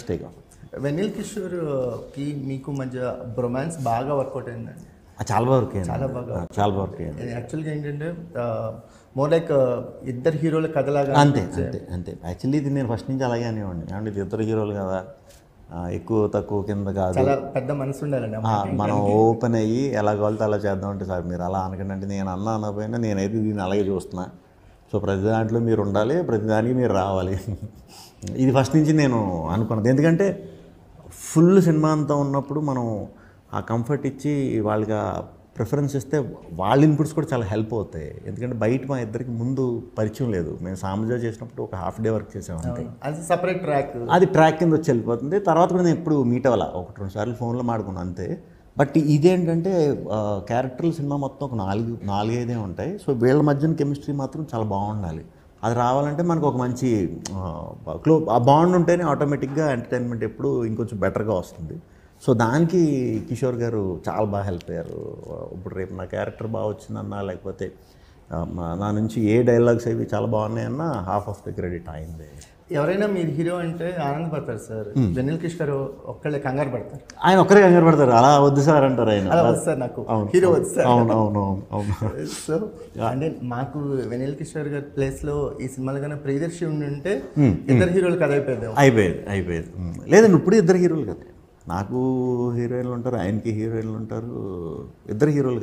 Interesting. వెన్నెల కిషోర్కి మీకు మధ్య bromance బాగా వర్కౌట్ అయిందండి. చాలా వరకు చాలా బాగా చాలా వరకు అయింది. యాక్చువల్గా ఏంటంటే మోర్ లైక్ ఇద్దరు హీరోల కథలాగా అంతే అంతే అంతే. యాక్చువల్లీ ఇది నేను ఫస్ట్ నుంచి అలాగే అనేవాడిని. ఏమంటే ఇది ఇద్దరు హీరోలు కదా, ఎక్కువ తక్కువ కింద కాదు, చాలా పెద్ద మనసు ఉండాలండి. మనం ఓపెన్ అయ్యి ఎలా కావాలితే అలా చేద్దామంటే సార్ మీరు అలా అనకండి, నేను అనకపోయినా నేనైతే దీన్ని అలాగే చూస్తున్నా. సో ప్రతి దాంట్లో మీరు ఉండాలి, ప్రతి దానికి మీరు రావాలి. ఇది ఫస్ట్ నుంచి నేను అనుకున్నది. ఎందుకంటే ఫుల్ సినిమా అంతా ఉన్నప్పుడు మనం ఆ కంఫర్ట్ ఇచ్చి వాళ్ళకి ప్రిఫరెన్స్ ఇస్తే వాళ్ళ ఇన్పుట్స్ కూడా చాలా హెల్ప్ అవుతాయి. ఎందుకంటే బయట మా ఇద్దరికి ముందు పరిచయం లేదు. మేము సామజా చేసినప్పుడు ఒక హాఫ్ డే వర్క్ చేసాం అంతే. అది సపరేట్ ట్రాక్, అది ట్రాక్ కింద వచ్చి వెళ్ళిపోతుంది. తర్వాత కూడా నేను ఎప్పుడు మీట్ అవ్వాల, 1-2 సార్లు ఫోన్లో మాడుకున్నాను అంతే. బట్ ఇదేంటంటే క్యారెక్టర్లు సినిమా మొత్తం ఒక 4-5 ఉంటాయి. సో వీళ్ళ మధ్యన కెమిస్ట్రీ మాత్రం చాలా బాగుండాలి. అది రావాలంటే మనకు ఒక మంచి ఆ బాండ్ ఉంటేనే ఆటోమేటిక్గా ఎంటర్టైన్మెంట్ ఎప్పుడు ఇంకొంచెం బెటర్గా వస్తుంది. సో దానికి కిషోర్ గారు చాలా బాగా హెల్ప్ అయ్యారు. ఇప్పుడు రేపు నా క్యారెక్టర్ బాగా వచ్చిందన్నా, లేకపోతే నా నుంచి ఏ డైలాగ్స్ అవి చాలా బాగున్నాయన్నా హాఫ్ ఆఫ్ ద క్రెడిట్ అయింది. ఎవరైనా మీరు హీరో అంటే ఆనందపడతారు సార్. వెన్నెల కిషోర్ ఒక్కళ్ళే కంగారు పడతారు. ఆయన ఒక్కరే కంగారు పడతారు. అలా వద్దు సార్ అంటారు ఆయన. అలా వద్దు సార్, నాకు హీరో వద్దు సార్. అవును. సో అంటే మాకు వెన్నెల కిషోర్ గారి ప్లేస్లో ఈ సినిమాలో కన్నా ప్రియదర్శి ఉంటే ఇద్దరు హీరోలు కథ అయిపోయేది. లేదండి, ఇప్పుడు ఇద్దరు హీరోలు కదా. నాకు హీరోయిన్లు ఉంటారు, ఆయనకి హీరోయిన్లు ఉంటారు, ఇద్దరు హీరోలు కదా.